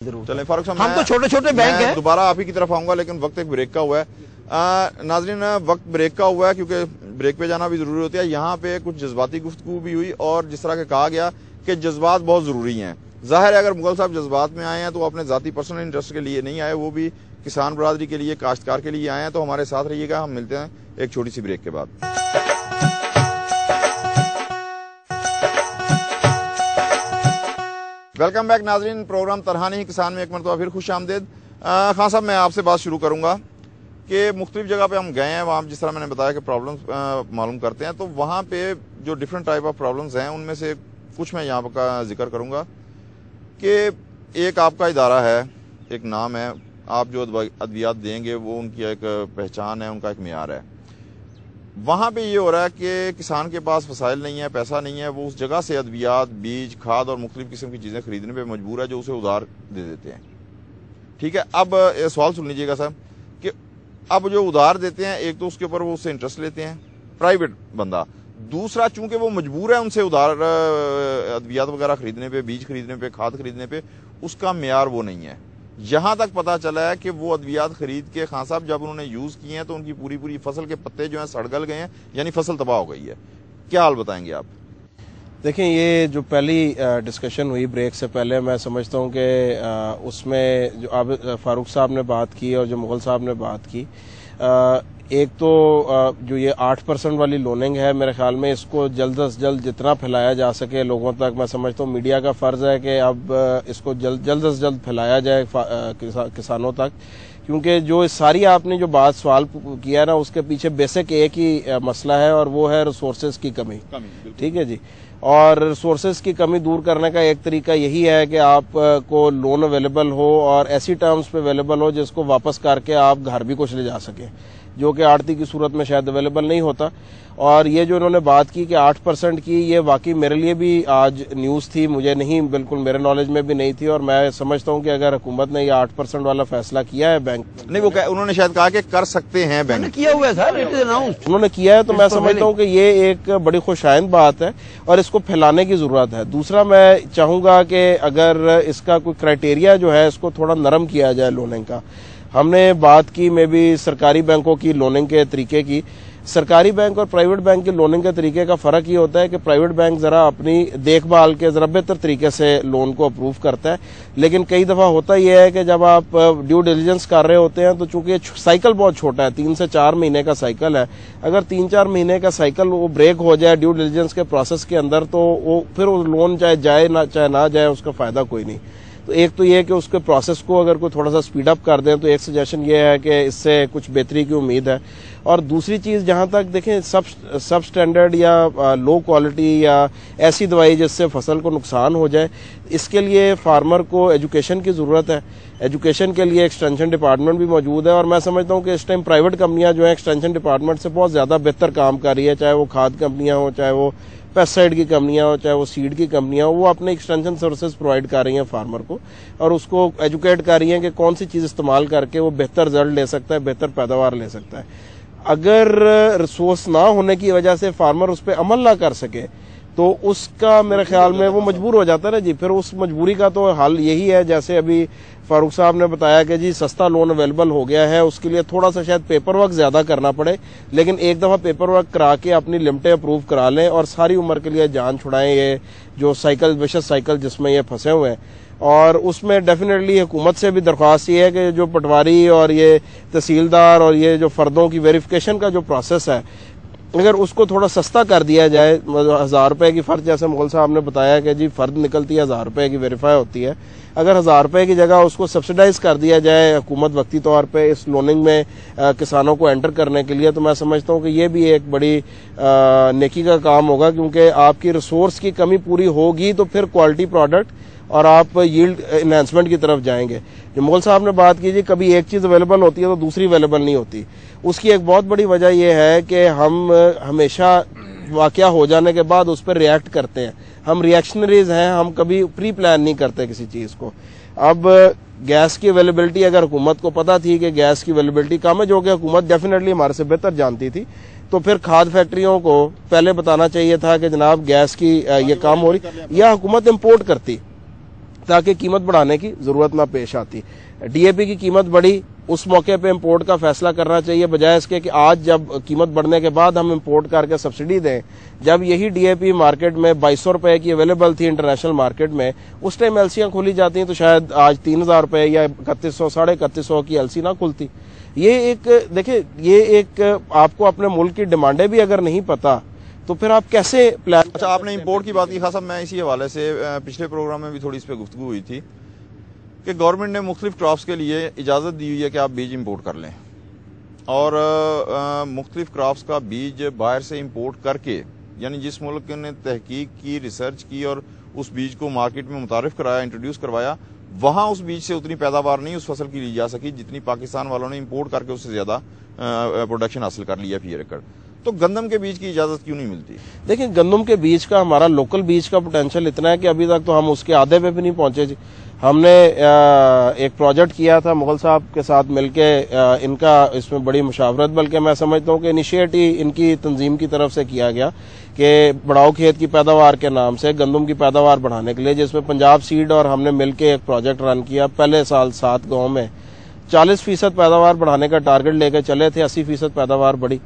चलें फारूक साहब, हम तो छोटे छोटे बैंक हैं। दोबारा आप ही की तरफ आऊंगा, लेकिन वक्त एक ब्रेक का हुआ है। नाजरीन, वक्त ब्रेक का हुआ है क्योंकि ब्रेक पे जाना भी जरूरी होता है। यहाँ पे कुछ जज्बाती गुफ्तगू भी हुई और जिस तरह के कहा गया कि जज्बात बहुत जरूरी हैं। जाहिर है अगर मुगल साहब जज्बात में आए हैं तो अपने जाती पर्सनल इंटरेस्ट के लिए नहीं आए, वो भी किसान बरादरी के लिए, काश्तकार के लिए आए हैं। तो हमारे साथ रहिएगा, हम मिलते हैं एक छोटी सी ब्रेक के बाद। वेलकम बैक नाजरीन, प्रोग्राम तरहानी किसान में एक मरतबा फिर खुश आमदेद। खान साहब, मैं आपसे बात शुरू करूंगा कि मुख्तलिफ जगह पे हम गए हैं, वहाँ जिस तरह मैंने बताया कि प्रॉब्लम्स मालूम करते हैं, तो वहाँ पे जो डिफरेंट टाइप ऑफ प्रॉब्लम्स हैं उनमें से कुछ मैं यहाँ का जिक्र करूंगा कि एक आपका इदारा है, एक नाम है, आप जो अद्वियात देंगे वो उनकी एक पहचान है, उनका एक मेयार है। वहाँ पे ये हो रहा है कि किसान के पास वसाइल नहीं है, पैसा नहीं है, वो उस जगह से अद्वियात, बीज, खाद और मुख्तलिफ किस्म की चीज़ें खरीदने पे मजबूर है, जो उसे उधार दे देते हैं। ठीक है, अब सवाल सुन लीजिएगा साहब कि अब जो उधार देते हैं, एक तो उसके ऊपर वो उससे इंटरेस्ट लेते हैं, प्राइवेट बंदा। दूसरा, चूंकि वो मजबूर है उनसे उधार अद्वियात वगैरह खरीदने पे, बीज खरीदने पे, खाद खरीदने पे, उसका मेयार वो नहीं है। यहां तक पता चला है कि वो अद्वियात खरीद के खान साहब जब उन्होंने यूज किए हैं तो उनकी पूरी पूरी फसल के पत्ते जो हैं सड़ गए हैं, यानी फसल तबाह हो गई है। क्या हाल बताएंगे आप? देखें, ये जो पहली डिस्कशन हुई ब्रेक से पहले, मैं समझता हूँ कि उसमें जो अब फारूक साहब ने बात की और जो मुगल साहब ने बात की, एक तो जो ये 8% वाली लोनिंग है, मेरे ख्याल में इसको जल्द से जल्द जितना फैलाया जा सके लोगों तक, मैं समझता हूँ मीडिया का फर्ज है कि अब इसको जल्द से जल्द फैलाया जाए किसानों तक, क्योंकि जो सारी आपने जो बात सवाल किया ना, उसके पीछे बेसिक एक ही मसला है और वो है रिसोर्सेज की कमी। ठीक है जी, और रिसोर्सेज की कमी दूर करने का एक तरीका यही है कि आपको लोन अवेलेबल हो और ऐसी टर्म्स पे अवेलेबल हो जिसको वापस करके आप घर भी कुछ ले जा सकें, जो कि आड़ती की सूरत में शायद अवेलेबल नहीं होता। और ये जो इन्होंने बात की कि 8% की, ये वाकई मेरे लिए भी आज न्यूज़ थी, मुझे नहीं, बिल्कुल मेरे नॉलेज में भी नहीं थी। और मैं समझता हूँ कि अगर हुकूमत ने ये 8% वाला फैसला किया है, बैंक नहीं, वो उन्होंने शायद कहा कि कर सकते हैं, बैंक किया हुआ है सर, इट इज अनाउंस्ड, उन्होंने किया है, तो मैं समझता हूँ कि ये एक बड़ी खुशाइंद बात है और इसको फैलाने की जरूरत है। दूसरा, मैं चाहूंगा कि अगर इसका कोई क्राइटेरिया जो है इसको थोड़ा नरम किया जाए लोनिंग का। हमने बात की मे भी सरकारी बैंकों की लोनिंग के तरीके की। सरकारी बैंक और प्राइवेट बैंक की लोनिंग के तरीके का फर्क ये होता है कि प्राइवेट बैंक जरा अपनी देखभाल के जरा बेहतर तरीके से लोन को अप्रूव करता है, लेकिन कई दफा होता यह है कि जब आप ड्यू डिलिजेंस कर रहे होते हैं तो चूंकि साइकिल बहुत छोटा है, 3 से 4 महीने का साइकिल है, अगर 3-4 महीने का साइकिल वो ब्रेक हो जाए ड्यू डिलिजेंस के प्रोसेस के अंदर, तो वो फिर वो लोन चाहे जाए ना जाए, उसका फायदा कोई नहीं। तो एक तो ये है कि उसके प्रोसेस को अगर कोई थोड़ा सा स्पीड अप कर दें, तो एक सजेशन ये है कि इससे कुछ बेहतरी की उम्मीद है। और दूसरी चीज, जहां तक देखें सब स्टैंडर्ड या लो क्वालिटी या ऐसी दवाई जिससे फसल को नुकसान हो जाए, इसके लिए फार्मर को एजुकेशन की जरूरत है। एजुकेशन के लिए एक्सटेंशन डिपार्टमेंट भी मौजूद है और मैं समझता हूँ कि इस टाइम प्राइवेट कंपनियां जो है एक्सटेंशन डिपार्टमेंट से बहुत ज्यादा बेहतर काम कर रही है, चाहे वो खाद कंपनियां हो, चाहे वो पेस्टिसाइड की कंपनियां हो, चाहे वो सीड की कंपनियां हो, वो अपने एक्सटेंशन सर्विसेज प्रोवाइड कर रही हैं फार्मर को और उसको एजुकेट कर रही हैं कि कौन सी चीज इस्तेमाल करके वो बेहतर रिजल्ट ले सकता है, बेहतर पैदावार ले सकता है। अगर रिसोर्स ना होने की वजह से फार्मर उस पर अमल ना कर सके तो उसका मेरे ख्याल में वो मजबूर हो जाता है ना जी। फिर उस मजबूरी का तो हल यही है, जैसे अभी फारूक साहब ने बताया कि जी सस्ता लोन अवेलेबल हो गया है, उसके लिए थोड़ा सा शायद पेपर वर्क ज्यादा करना पड़े, लेकिन एक दफा पेपर वर्क करा के अपनी लिमिटें अप्रूव करा लें और सारी उम्र के लिए जान छुड़ाएं ये जो साइकिल, विशेष साइकिल जिसमें ये फंसे हुए हैं। और उसमें डेफिनेटली हुकूमत से भी दरख्वास्त ये है कि जो पटवारी और ये तहसीलदार और ये जो फर्दों की वेरिफिकेशन का जो प्रोसेस है, अगर उसको थोड़ा सस्ता कर दिया जाए, 1000 रुपए की फर्द, जैसे मुगल साहब ने बताया कि जी फर्द निकलती है 1000 रुपए की, वेरीफाई होती है, अगर 1000 रुपए की जगह उसको सब्सिडाइज कर दिया जाए हुकूमत वक्ती तौर पे इस लोनिंग में किसानों को एंटर करने के लिए, तो मैं समझता हूँ कि ये भी एक बड़ी नेकी का काम होगा, क्योंकि आपकी रिसोर्स की कमी पूरी होगी तो फिर क्वालिटी प्रोडक्ट और आप यील्ड एनहांसमेंट की तरफ जाएंगे। जो मुगल साहब ने बात की जी, कभी एक चीज अवेलेबल होती है तो दूसरी अवेलेबल नहीं होती। उसकी एक बहुत बड़ी वजह यह है कि हम हमेशा वाकया हो जाने के बाद उस पर रिएक्ट करते हैं, हम रिएक्शनरीज हैं, हम कभी प्री प्लान नहीं करते किसी चीज को। अब गैस की अवेलेबिलिटी, अगर हुकूमत को पता थी कि गैस की अवेलेबिलिटी कम है, जो कि हुकूमत डेफिनेटली हमारे से बेहतर जानती थी, तो फिर खाद फैक्ट्रियों को पहले बताना चाहिए था कि जनाब गैस की ये काम हो रही, या हुकूमत इम्पोर्ट करती। ताकि कीमत बढ़ाने की जरूरत ना पेश आती। डीएपी की कीमत बढ़ी, उस मौके पे इंपोर्ट का फैसला करना चाहिए, बजाय इसके कि आज जब कीमत बढ़ने के बाद हम इंपोर्ट करके सब्सिडी दें। जब यही डीएपी मार्केट में 2200 रुपए की अवेलेबल थी इंटरनेशनल मार्केट में, उस टाइम एलसीयां खोली जाती हैं तो शायद आज 3000 रुपए या 3100 3150 की एलसी ना खुलती। ये एक देखिए, ये एक आपको अपने मुल्क की डिमांडें भी अगर नहीं पता तो फिर आप कैसे प्लान। अच्छा, आपने इंपोर्ट की बात की खान साहब, मैं इसी हवाले से पिछले प्रोग्राम में भी थोड़ी इस पर गुफ्तगू हुई थी कि गवर्नमेंट ने मुख्तलिफ क्रॉप्स के लिए इजाज़त दी हुई है कि आप बीज इंपोर्ट कर लें, और मुख्तलिफ क्रॉप्स का बीज बाहर से इंपोर्ट करके, यानी जिस मुल्क ने तहकीक की, रिसर्च की और उस बीज को मार्केट में मुतारिफ कराया, इंट्रोड्यूस करवाया, वहाँ उस बीज से उतनी पैदावार नहीं उस फसल की ली जा सकी जितनी पाकिस्तान वालों ने इंपोर्ट करके उससे ज़्यादा प्रोडक्शन हासिल कर लिया फी एकड़। तो गंदम के बीज की इजाजत क्यों नहीं मिलती? देखिए, गंदम के बीज का, हमारा लोकल बीज का पोटेंशियल इतना है कि अभी तक तो हम उसके आधे पे भी नहीं पहुंचे जी। हमने एक प्रोजेक्ट किया था मुगल साहब के साथ मिलके, इनका इसमें बड़ी मुशावरत, बल्कि मैं समझता हूँ कि इनिशिएट ही इनकी तंजीम की तरफ से किया गया कि बढ़ाओ खेत की पैदावार के नाम से गंदम की पैदावार बढ़ाने के लिए, जिसमें पंजाब सीड और हमने मिलके एक प्रोजेक्ट रन किया। पहले साल 7 गाँव में 40% पैदावार बढ़ाने का टारगेट लेकर चले थे, 80% पैदावार बढ़ी।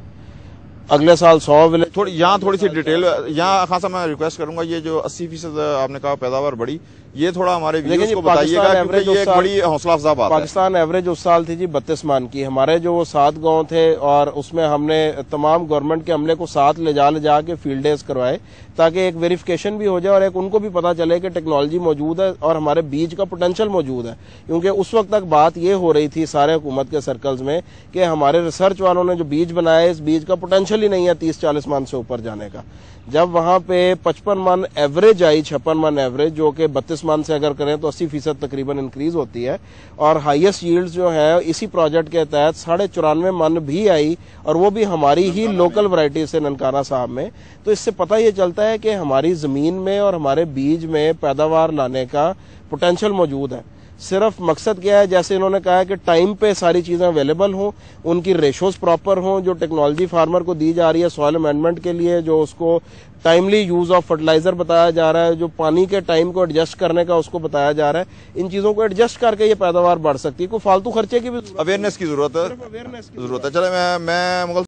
अगले साल 100 विलेज। थोड़ी सी डिटेल यहाँ खान साहब मैं रिक्वेस्ट करूंगा, ये जो 80% आपने कहा पैदावार बढ़ी, ये थोड़ा हमारे व्यूअर्स को बताइएगा क्योंकि ये एक बड़ी हौसला अफजा बात है। पाकिस्तान एवरेज उस साल थी जी 32 मन की। हमारे जो 7 गांव थे और उसमें हमने तमाम गवर्नमेंट के अमले को साथ ले जा के फील्ड डेज करवाए ताकि एक वेरिफिकेशन भी हो जाए और एक उनको भी पता चले कि टेक्नोलॉजी मौजूद है और हमारे बीज का पोटेंशियल मौजूद है। क्योंकि उस वक्त तक बात ये हो रही थी सारे हुकूमत के सर्कल्स में कि हमारे रिसर्च वालों ने जो बीज बनाया, इस बीज का पोटेंशियल ही नहीं है 30-40 मन से ऊपर जाने का। जब वहां पे 55 मन एवरेज आई, 56 मन एवरेज, जो कि 32 मन से अगर करें तो 80% तकरीबन इंक्रीज होती है, और हाईएस्ट यील्ड्स जो है इसी प्रोजेक्ट के तहत 94.5 मन भी आई, और वो भी हमारी ही लोकल वैरायटी से ननकाना साहब में। तो इससे पता ये चलता है कि हमारी जमीन में और हमारे बीज में पैदावार लाने का पोटेंशियल मौजूद है। सिर्फ मकसद क्या है, जैसे इन्होंने कहा है कि टाइम पे सारी चीजें अवेलेबल हों, उनकी रेशोज प्रॉपर हों, जो टेक्नोलॉजी फार्मर को दी जा रही है सॉइल अमेंडमेंट के लिए, जो उसको टाइमली यूज ऑफ फर्टिलाइजर बताया जा रहा है, जो पानी के टाइम को एडजस्ट करने का उसको बताया जा रहा है, इन चीजों को एडजस्ट करके ये पैदावार बढ़ सकती है। कोई फालतू खर्चे की भी अवेयरनेस की जरूरत है। चले मैं मुगल